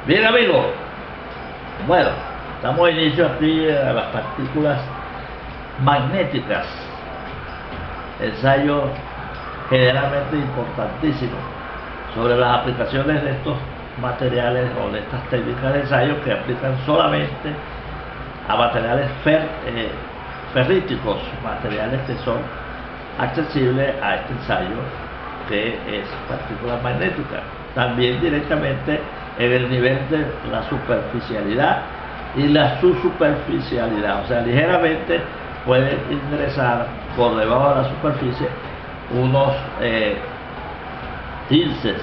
Bien, amigos, bueno, damos inicio aquí a las partículas magnéticas, ensayo generalmente importantísimo sobre las aplicaciones de estos materiales o de estas técnicas de ensayo que aplican solamente a materiales ferríticos, materiales que son accesibles a este ensayo que es partículas magnéticas. También directamente en el nivel de la superficialidad y la subsuperficialidad, o sea, ligeramente pueden ingresar por debajo de la superficie unos tinces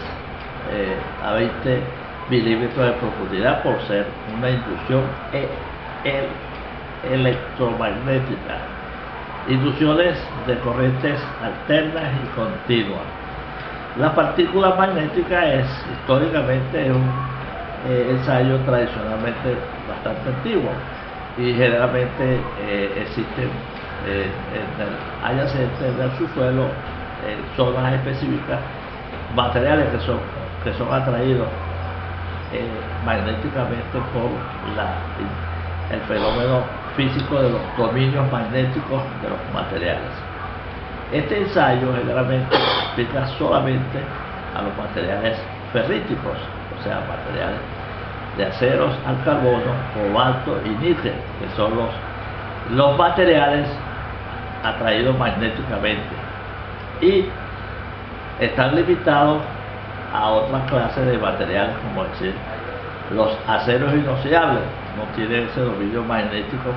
a 20 milímetros de profundidad por ser una inducción electromagnética, inducciones de corrientes alternas y continuas. La partícula magnética es históricamente un ensayo tradicionalmente bastante antiguo y generalmente existen en el adyacente del subsuelo, en zonas específicas, materiales que son atraídos magnéticamente por el fenómeno físico de los dominios magnéticos de los materiales. Este ensayo generalmente aplica solamente a los materiales ferríticos, o sea, materiales de aceros al carbono, cobalto y níquel, que son los materiales atraídos magnéticamente, y están limitados a otras clases de materiales, como decir, los aceros inoxidables no tienen ese dominio magnético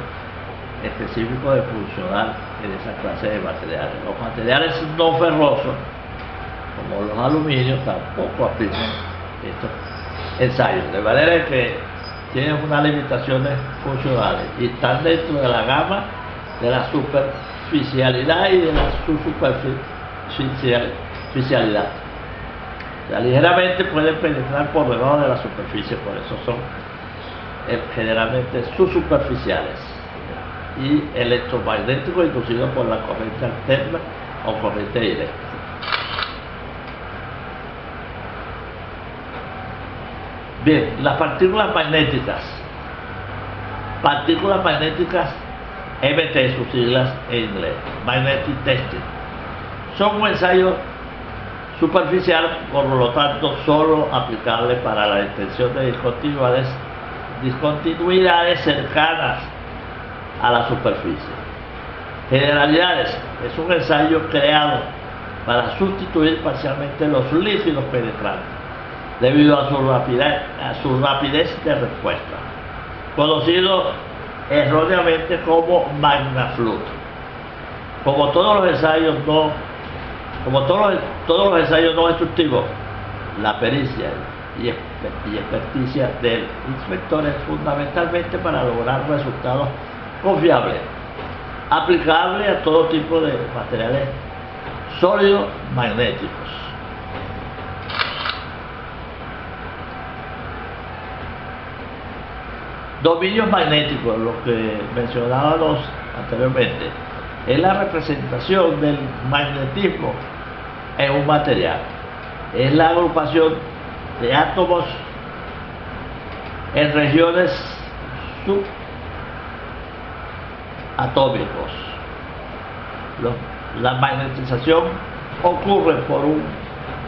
específico de funcionar en esa clase de materiales. Los materiales no ferrosos, como los aluminios, tampoco aplican estos ensayos, de manera que tienen unas limitaciones funcionales y están dentro de la gama de la superficialidad y de la subsuperficialidad. O sea, ligeramente pueden penetrar por debajo de la superficie, por eso son generalmente subsuperficiales y electromagnéticos inducidos por la corriente alterna o corriente directa. Bien, las partículas magnéticas MT, sus siglas en inglés, Magnetic Testing, son un ensayo superficial, por lo tanto solo aplicable para la detección de discontinuidades cercanas a la superficie. Generalidades: es un ensayo creado para sustituir parcialmente los líquidos penetrantes debido a su rapidez de respuesta, conocido erróneamente como MagnaFlood. Como todos los ensayos no destructivos, la pericia y experticia del inspector es fundamentalmente para lograr resultados confiables, aplicable a todo tipo de materiales sólidos magnéticos. Dominios magnéticos, lo que mencionábamos anteriormente, es la representación del magnetismo en un material. Es la agrupación de átomos en regiones subatómicos. La magnetización ocurre por un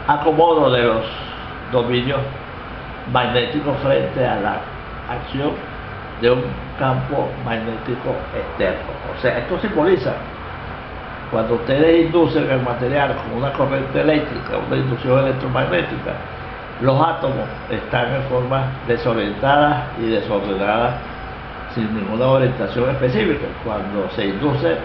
acomodo de los dominios magnéticos frente a la acción de un campo magnético externo. O sea, esto simboliza cuando ustedes inducen el material con una corriente eléctrica, una inducción electromagnética, los átomos están en forma desorientada y desordenada, sin ninguna orientación específica. Cuando se induce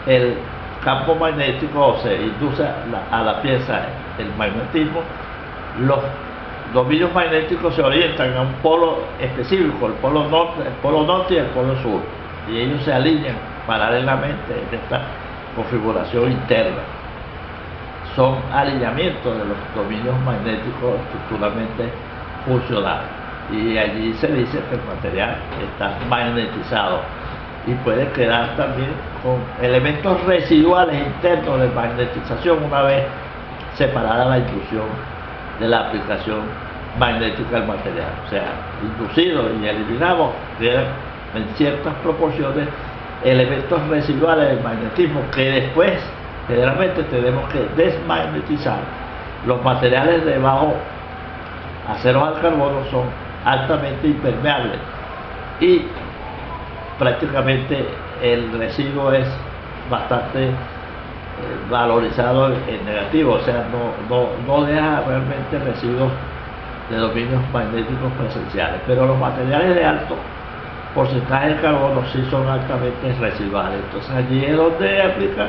el campo magnético o se induce a la pieza el magnetismo, los dominios magnéticos se orientan a un polo específico, el polo norte y el polo sur, y ellos se alinean paralelamente en esta configuración interna. Son alineamientos de los dominios magnéticos estructuralmente funcionales, y allí se dice que el material está magnetizado y puede quedar también con elementos residuales internos de magnetización una vez separada la inducción de la aplicación magnética del material. O sea, inducido y eliminamos en ciertas proporciones elementos residuales del magnetismo que después generalmente tenemos que desmagnetizar. Los materiales de bajo acero al carbono son altamente impermeables y prácticamente el residuo es bastante valorizado en negativo, o sea, no deja realmente residuos de dominios magnéticos presenciales, pero los materiales de alto porcentaje de carbono sí son altamente residuales. Entonces allí es donde aplica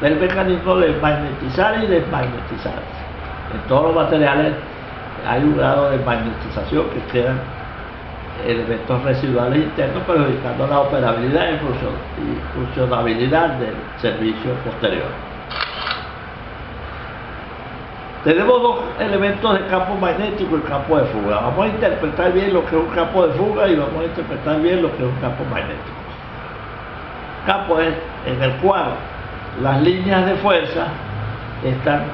el mecanismo de magnetizar y desmagnetizar. En todos los materiales hay un grado de magnetización que quedan elementos residuales internos perjudicando la operabilidad y funcionabilidad del servicio posterior. Tenemos dos elementos de campo magnético y campo de fuga. Vamos a interpretar bien lo que es un campo de fuga y vamos a interpretar bien lo que es un campo magnético. Campo es en el cual las líneas de fuerza están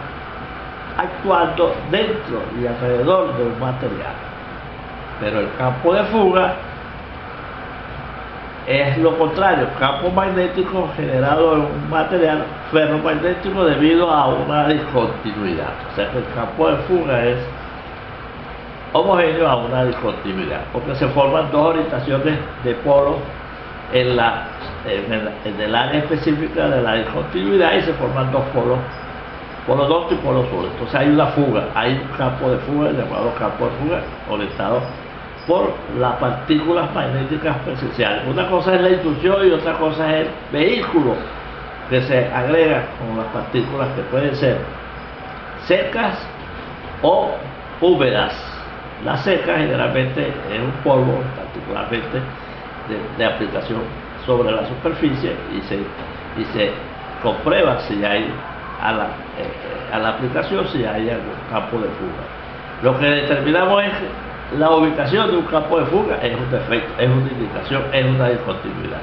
actuando dentro y alrededor de un material. Pero el campo de fuga es lo contrario, campo magnético generado en un material ferromagnético debido a una discontinuidad. O sea que el campo de fuga es homogéneo a una discontinuidad, porque se forman dos orientaciones de polos en el área específica de la discontinuidad y se forman dos polos, polo norte y polo sur. Entonces hay una fuga, hay un campo de fuga llamado campo de fuga orientado por las partículas magnéticas presenciales. Una cosa es la inducción y otra cosa es el vehículo que se agrega con las partículas que pueden ser secas o húmedas. La seca generalmente es un polvo, particularmente de aplicación sobre la superficie, y se comprueba si hay a la aplicación si hay algún campo de fuga. Lo que determinamos es la ubicación de un campo de fuga, es un defecto, es una indicación, es una discontinuidad.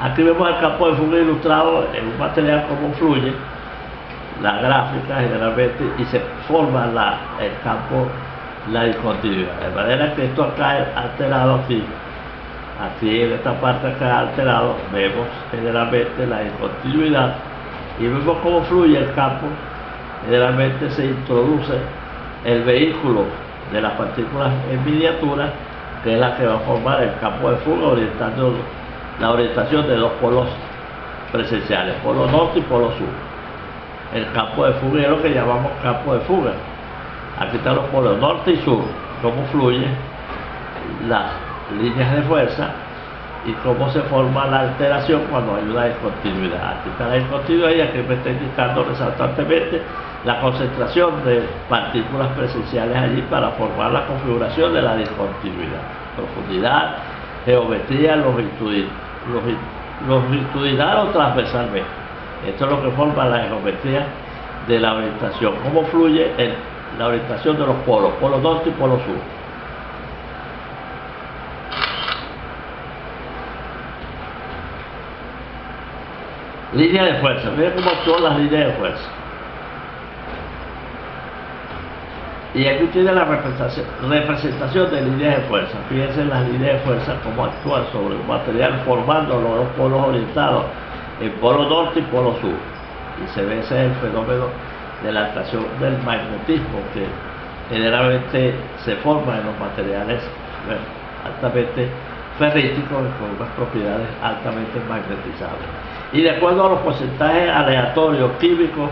Aquí vemos el campo de fuga ilustrado en un material como fluye, la gráfica generalmente, y se forma el campo, la discontinuidad. De manera que esto acá es alterado aquí en esta parte acá alterado, vemos generalmente la discontinuidad y vemos cómo fluye el campo. Generalmente se introduce el vehículo de las partículas en miniatura, que es la que va a formar el campo de fuga, orientando la orientación de dos polos presenciales, polo norte y polo sur. El campo de fuga es lo que llamamos campo de fuga. Aquí están los polos norte y sur, cómo fluyen las líneas de fuerza y cómo se forma la alteración cuando hay una discontinuidad. Aquí está la discontinuidad y aquí me está indicando resaltantemente la concentración de partículas presenciales allí para formar la configuración de la discontinuidad. Profundidad, geometría, longitudinal o transversalmente. Esto es lo que forma la geometría de la orientación. Cómo fluye la orientación de los polos, polo norte y polo sur. Línea de fuerza. Miren cómo actúan las líneas de fuerza. Y aquí tiene la representación de líneas de fuerza. Fíjense en las líneas de fuerza cómo actúan sobre un material formando los dos polos orientados en polo norte y polo sur. Y se ve ese es el fenómeno de la atracción del magnetismo que generalmente se forma en los materiales altamente ferríticos con unas propiedades altamente magnetizables. Y de acuerdo a los porcentajes aleatorios químicos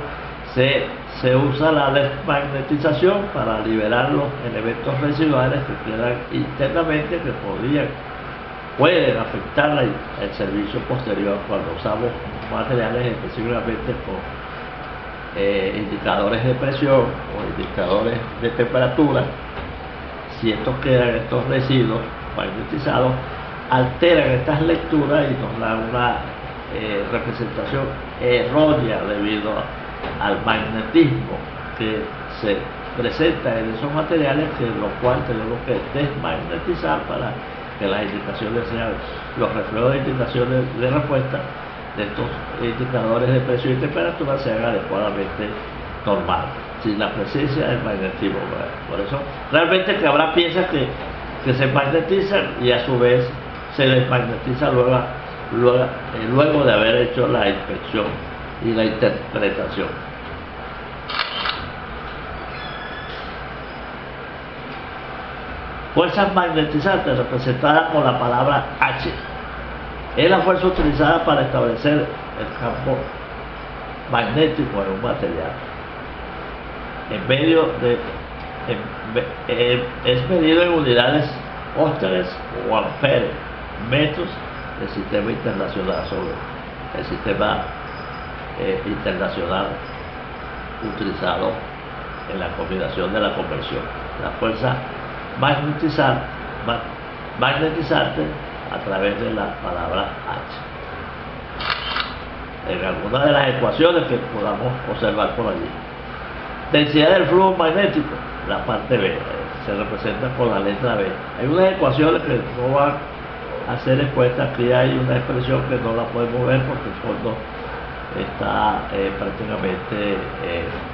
se usa la desmagnetización para liberar los elementos residuales que quedan internamente, que pueden afectar el servicio posterior cuando usamos materiales específicamente con indicadores de presión o indicadores de temperatura. Si estos residuos magnetizados alteran estas lecturas y nos dan una representación errónea debido al magnetismo que se presenta en esos materiales, lo cual tenemos que desmagnetizar para que las indicaciones sean, los reflejos de indicaciones de respuesta de estos indicadores de presión y temperatura sean adecuadamente normales, sin la presencia del magnetismo. Por eso, realmente que habrá piezas que se magnetizan y a su vez se desmagnetiza luego de haber hecho la inspección y la interpretación. Fuerzas magnetizantes representadas por la palabra H es la fuerza utilizada para establecer el campo magnético en un material. Es medido en unidades ósteres o amperes, metros del sistema internacional, sobre el sistema internacional utilizado en la combinación de la conversión. La fuerza magnetizante a través de la palabra H. En alguna de las ecuaciones que podamos observar por allí. Densidad del flujo magnético, la parte B, se representa con la letra B. Hay unas ecuaciones que no van a ser expuestas. Aquí hay una expresión que no la podemos ver porque el fondo está prácticamente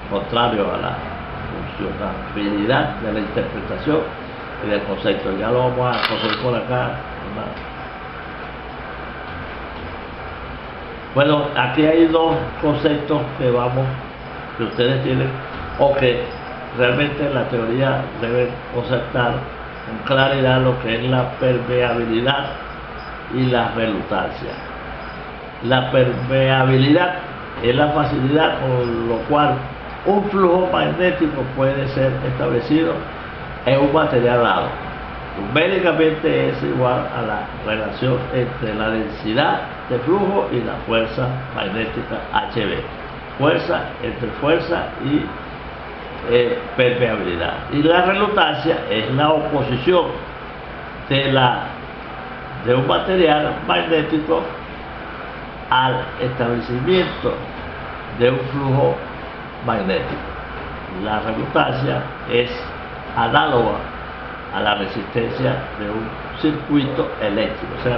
contrario a la funcionabilidad de la interpretación y del concepto. Ya lo vamos a conseguir por acá. Bueno, aquí hay dos conceptos que ustedes tienen o que realmente la teoría debe conceptar con claridad, lo que es la permeabilidad y la relutancia. La permeabilidad es la facilidad con lo cual un flujo magnético puede ser establecido en un material dado. Numéricamente es igual a la relación entre la densidad de flujo y la fuerza magnética HB. Fuerza entre fuerza y permeabilidad. Y la relutancia es la oposición de un material magnético al establecimiento de un flujo magnético. La relutancia es análoga a la resistencia de un circuito eléctrico. O sea,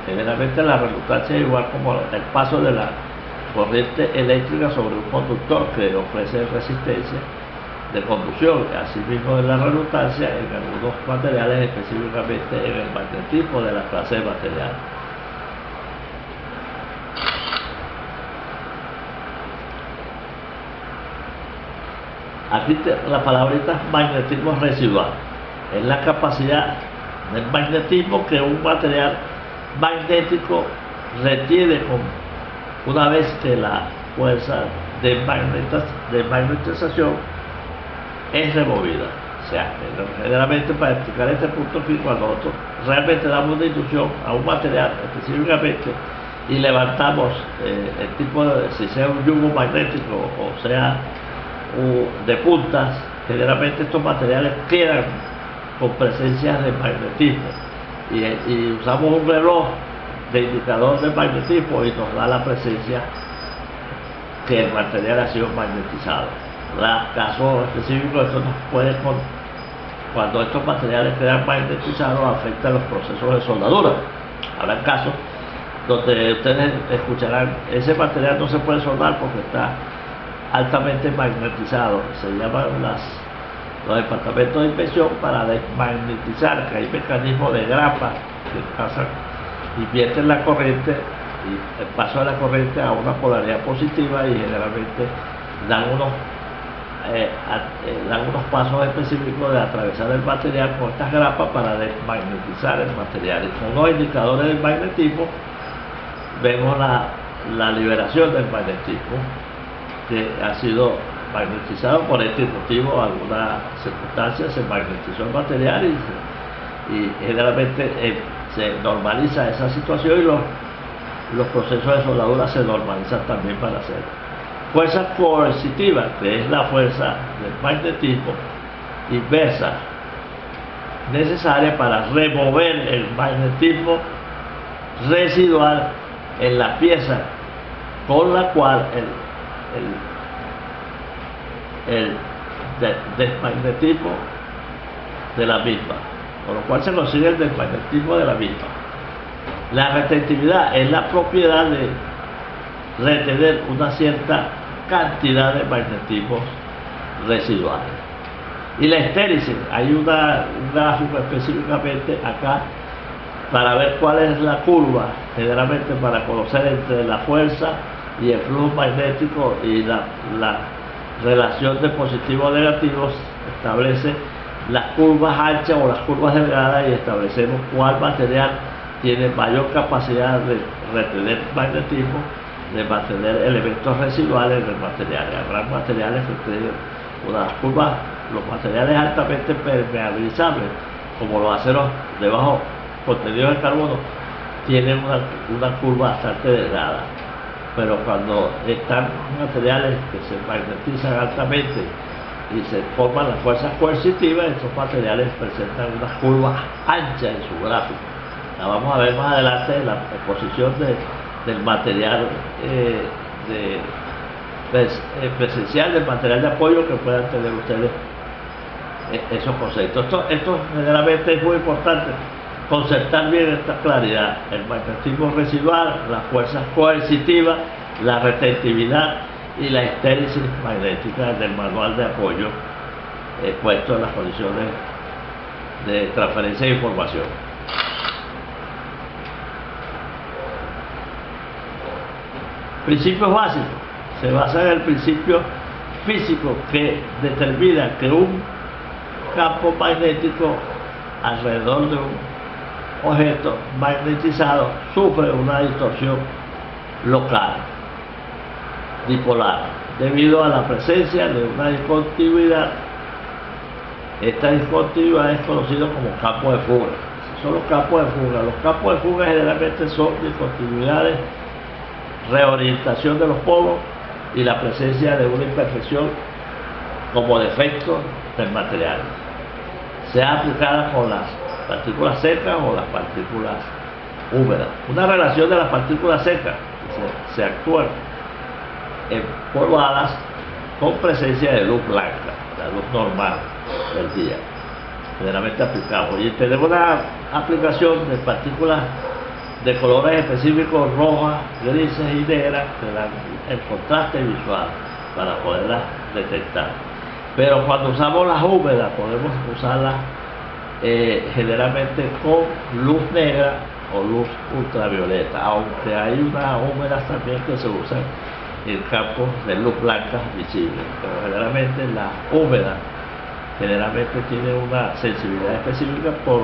generalmente la relutancia es igual como el paso de la corriente eléctrica sobre un conductor que ofrece resistencia de conducción. Asimismo, de la relutancia en algunos materiales, específicamente en el magnetismo de la clase de material. Aquí la palabrita magnetismo residual es la capacidad del magnetismo que un material magnético retiene una vez que la fuerza de magnetización es removida. O sea, generalmente para explicar este punto aquí, cuando nosotros realmente damos una inducción a un material específicamente y levantamos el tipo de, si sea un yugo magnético o sea de puntas, generalmente estos materiales quedan con presencia de magnetismo y usamos un reloj de indicador de magnetismo y nos da la presencia que el material ha sido magnetizado. Caso específico, esto nos puede, cuando estos materiales quedan magnetizados, afecta los procesos de soldadura. Habrá casos donde ustedes escucharán, ese material no se puede soldar porque está altamente magnetizado. Se llaman los departamentos de inspección para desmagnetizar, que hay mecanismos de grapa que pasan, invierten la corriente y el paso de la corriente a una polaridad positiva y generalmente dan unos pasos específicos de atravesar el material con estas grapas para desmagnetizar el material. Y con los indicadores del magnetismo vemos la liberación del magnetismo que ha sido magnetizado por este motivo. Algunas circunstancias se magnetizó el material y generalmente se normaliza esa situación y los procesos de soldadura se normalizan también para hacerlo. Fuerza coercitiva, que es la fuerza del magnetismo inversa necesaria para remover el magnetismo residual en la pieza, con la cual el desmagnetismo de la misma, con lo cual se consigue el desmagnetismo de la misma. La retentividad es la propiedad retener una cierta cantidad de magnetismos residuales. Y la estéresis, hay un gráfico específicamente acá para ver cuál es la curva, generalmente para conocer entre la fuerza y el flujo magnético y la relación de positivos o negativos, establece las curvas anchas o las curvas delgadas y establecemos cuál material tiene mayor capacidad de retener magnetismo, de mantener elementos residuales de materiales. Habrá materiales que tienen unas curvas, los materiales altamente permeabilizables, como los aceros de bajo contenido de carbono, tienen una curva bastante delgada. Pero cuando están materiales que se magnetizan altamente y se forman las fuerzas coercitivas, estos materiales presentan unas curvas anchas en su gráfico. La vamos a ver más adelante la exposición del material presencial, del material de apoyo que puedan tener ustedes esos conceptos. Esto generalmente es muy importante concertar bien esta claridad: el magnetismo residual, las fuerzas coercitivas, la retentividad y la estéresis magnética del manual de apoyo puesto en las condiciones de transferencia de información. Principios básicos. Se basa en el principio físico que determina que un campo magnético alrededor de un objeto magnetizado sufre una distorsión local, dipolar, debido a la presencia de una discontinuidad. Esta discontinuidad es conocida como campo de fuga. Son los campos de fuga. Los campos de fuga generalmente son discontinuidades, reorientación de los polos y la presencia de una imperfección como defecto del material, sea aplicada con las partículas secas o las partículas húmedas. Una relación de las partículas secas se actúan empolvadas con presencia de luz blanca, la luz normal del día, generalmente aplicamos. Y tenemos una aplicación de partículas de colores específicos, rojas, grises y negras, que dan el contraste visual para poderlas detectar. Pero cuando usamos las húmedas, podemos usarlas generalmente con luz negra o luz ultravioleta, aunque hay unas húmedas también que se usan en campos de luz blanca visible. Pero generalmente las húmedas generalmente tienen una sensibilidad específica por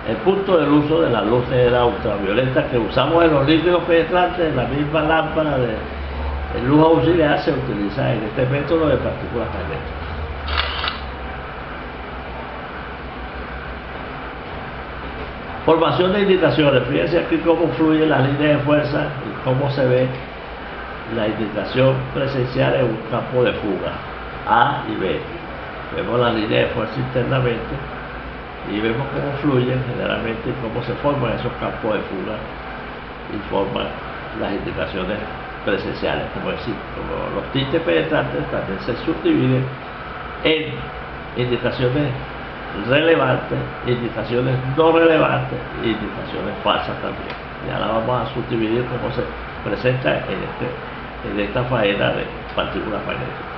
el punto del uso de la luz negra ultravioleta que usamos en los líquidos penetrantes. En la misma lámpara de luz auxiliar se utiliza en este método de partículas magnéticas. Formación de indicaciones. Fíjense aquí cómo fluyen las líneas de fuerza y cómo se ve la indicación presencial en un campo de fuga A y B. Vemos las líneas de fuerza internamente y vemos cómo fluyen generalmente y cómo se forman esos campos de fuga y forman las indicaciones presenciales. Como los tintes penetrantes también se subdividen en indicaciones relevantes, indicaciones no relevantes e indicaciones falsas también. Ya la vamos a subdividir como se presenta en esta faena de partículas magnéticas.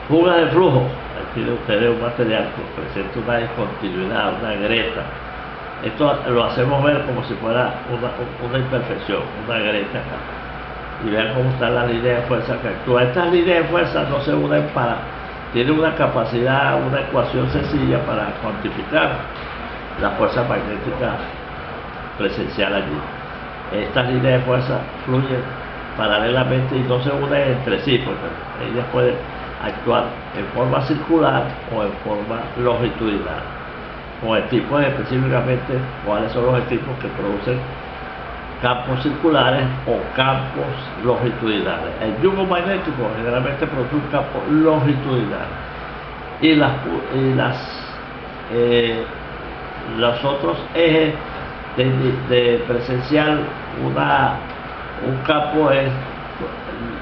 Fuga de flujo. Aquí tienen ustedes un material que presenta una discontinuidad, una grieta. Esto lo hacemos ver como si fuera una imperfección, una grieta acá. Y vean cómo están las líneas de fuerza que actúan. Estas líneas de fuerza no se unen tienen una capacidad, una ecuación sencilla para cuantificar la fuerza magnética presencial allí. Estas líneas de fuerza fluyen paralelamente y no se unen entre sí, porque ellas pueden actuar en forma circular o en forma longitudinal. Con equipos específicamente, cuáles son los equipos que producen campos circulares o campos longitudinales. El yugo magnético generalmente produce un campo longitudinal y los otros ejes de presencial un campo es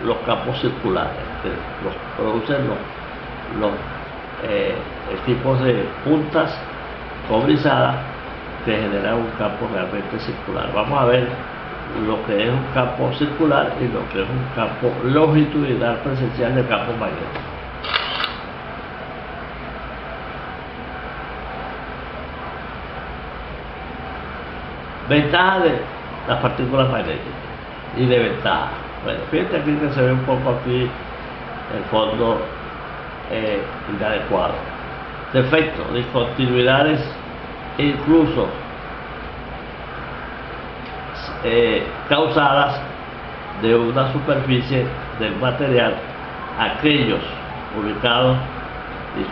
los campos circulares, que los producen los tipos de puntas cobrizadas que generan un campo realmente circular. Vamos a ver lo que es un campo circular y lo que es un campo longitudinal presencial del campo magnético. Ventaja de las partículas magnéticas y de ventaja. Bueno, fíjate aquí que se ve un poco aquí el fondo inadecuado. Defectos, discontinuidades e incluso causadas de una superficie del material, aquellos ubicados y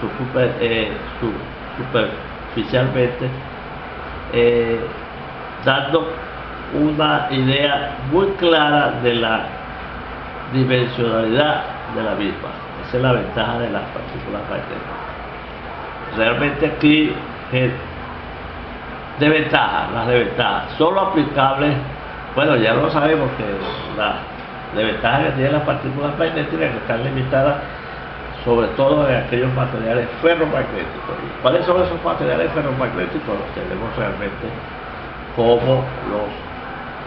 superficialmente, dando una idea muy clara de la dimensionalidad de la misma. Esa es la ventaja de las partículas magnéticas. Realmente aquí las desventajas solo aplicables, bueno, ya lo sabemos que las desventajas que tienen las partículas magnéticas que están limitadas sobre todo en aquellos materiales ferromagnéticos. ¿Y cuáles son esos materiales ferromagnéticos? Los tenemos realmente como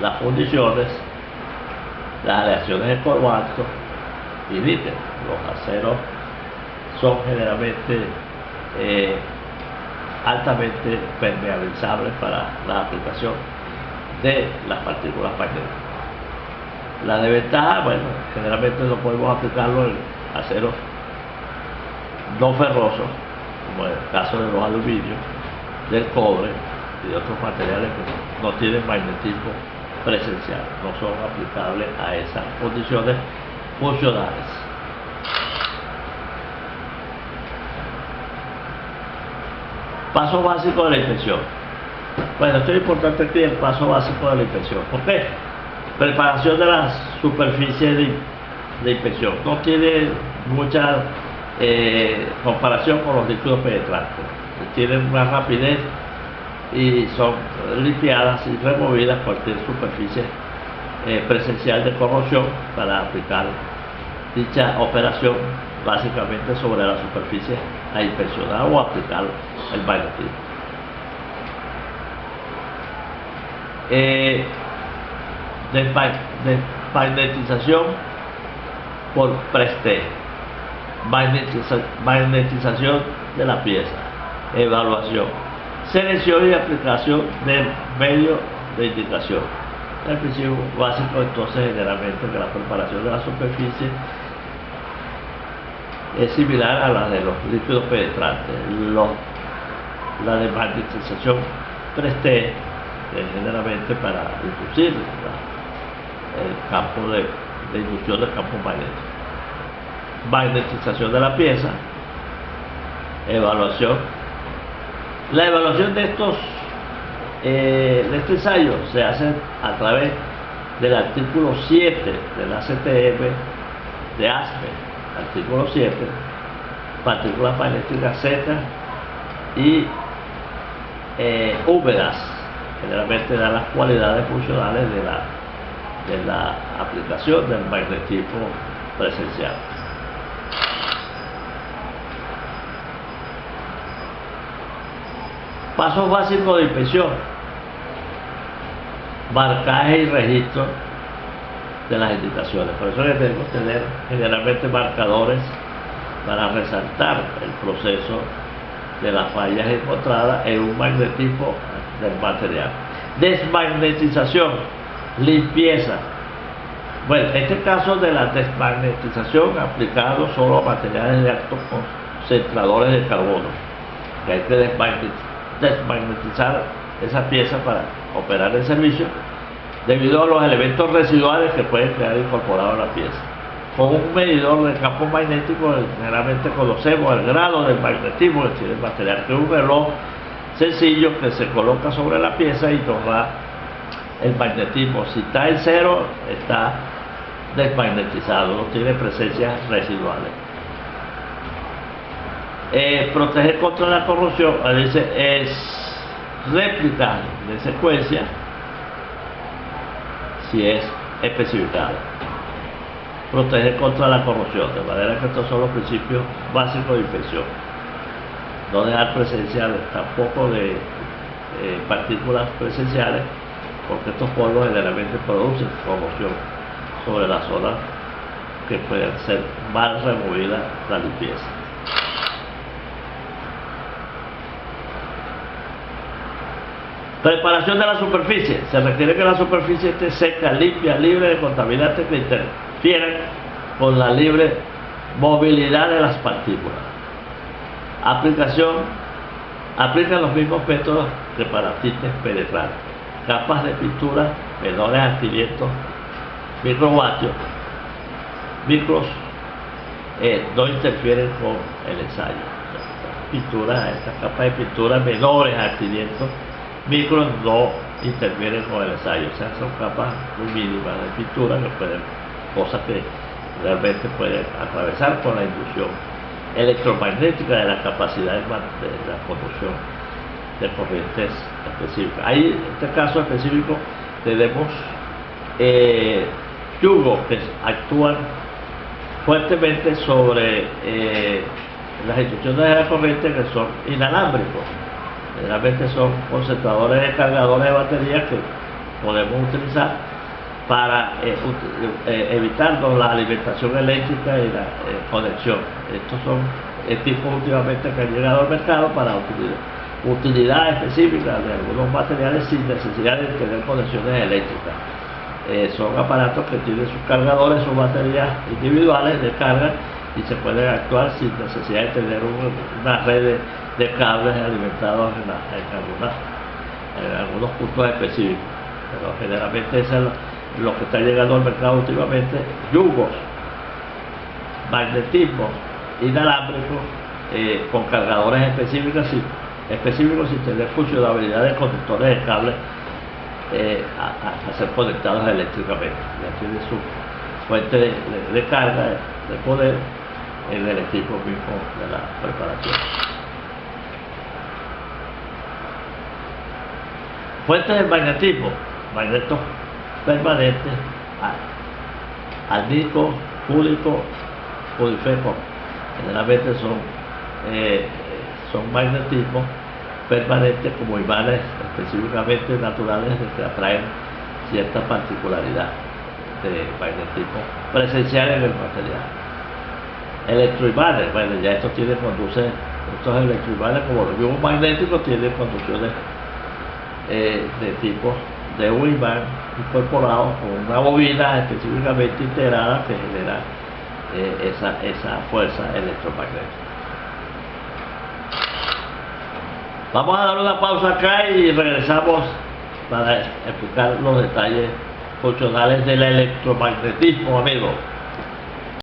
las fundiciones, las aleaciones de cobalto y níquel. Los aceros son generalmente altamente permeabilizables para la aplicación de las partículas magnéticas. La desventaja, bueno, generalmente no podemos aplicarlo en aceros no ferrosos, como en el caso de los aluminios, del cobre y de otros materiales que no tienen magnetismo presencial, no son aplicables a esas condiciones funcionales. Paso básico de la inspección. Bueno, esto es importante aquí, el paso básico de la inspección. ¿Por qué? Preparación de la superficie de inspección. No tiene mucha comparación con los líquidos penetrantes. Tienen una rapidez y son limpiadas y removidas cualquier superficie presencial de corrosión para aplicar dicha operación básicamente sobre la superficie a inspeccionar o aplicar el magnetismo. Desmagnetización por preste, magnetización de la pieza, evaluación, selección y aplicación del medio de indicación. El principio básico entonces generalmente que la preparación de la superficie es similar a la de los líquidos penetrantes. La desmagnetización preste generalmente para inducir el campo de inducción del campo magnético. Magnetización de la pieza, evaluación. La evaluación de este ensayo se hace a través del artículo 7 de la CTM de ASME, artículo 7, partículas magnéticas secas y húmedas, generalmente dan las cualidades funcionales de la aplicación del magnetismo presencial. Pasos básicos de inspección: marcaje y registro de las indicaciones. Por eso debemos tener generalmente marcadores para resaltar el proceso de las fallas encontradas en un magnetismo del material. Desmagnetización, limpieza. Bueno, en este caso de la desmagnetización aplicado solo a materiales de altos concentradores de carbono, que hay que desmagnetizar esa pieza para operar el servicio debido a los elementos residuales que pueden quedar incorporados a la pieza. Con un medidor de campo magnético generalmente conocemos el grado del magnetismo que tiene el material, que es un reloj sencillo que se coloca sobre la pieza y nos da el magnetismo. Si está en cero, está desmagnetizado, no tiene presencias residuales. Proteger contra la corrosión, dice, es réplica de secuencia si es especificado. Proteger contra la corrosión, de manera que estos son los principios básicos de inspección. No dejar presencia tampoco de partículas presenciales porque estos polvos generalmente producen conmoción sobre las zonas que pueden ser mal removidas la limpieza. Preparación de la superficie. Se requiere que la superficie esté seca, limpia, libre de contaminantes que interfieran con la libre movilidad de las partículas. Aplica los mismos métodos que para tintes penetrales. Capas de pintura menores a 500 microvatios micros no interfieren con el ensayo. Estas capas de pintura menores a 500 micros no interfieren con el ensayo. O sea, son capas muy mínimas de pintura que pueden, cosas que realmente pueden atravesar con la inducción electromagnética de la capacidad de la conducción de corrientes específicas. Ahí, en este caso específico, tenemos yugos que actúan fuertemente sobre las inducciones de la corriente, que son inalámbricos. Generalmente son concentradores de cargadores de baterías que podemos utilizar para evitar la alimentación eléctrica y la conexión. Estos son tipos últimamente que han llegado al mercado para utilidad específica de algunos materiales sin necesidad de tener conexiones eléctricas. Son aparatos que tienen sus cargadores, sus baterías individuales de carga, y se pueden actuar sin necesidad de tener una red de cables alimentados en algunos puntos específicos. Pero generalmente eso es lo que está llegando al mercado últimamente: yugos, magnetismo inalámbricos con cargadores específicos sin tener funcionalidad de conductores de cables a ser conectados eléctricamente. Ya tiene su fuente de carga, de poder, en el equipo mismo de la preparación. Fuentes de magnetismo: magnetos permanentes, alnico, púdico, pudifeco. Generalmente son magnetismos permanentes, como imanes específicamente naturales que atraen cierta particularidad de magnetismo presencial en el material. Electroimanes: bueno, ya estos electroimanes, como los yugos magnéticos, tienen conducciones de tipo de un imán incorporado con una bobina específicamente integrada que genera esa fuerza electromagnética. Vamos a dar una pausa acá y regresamos para explicar los detalles funcionales del electromagnetismo, amigos.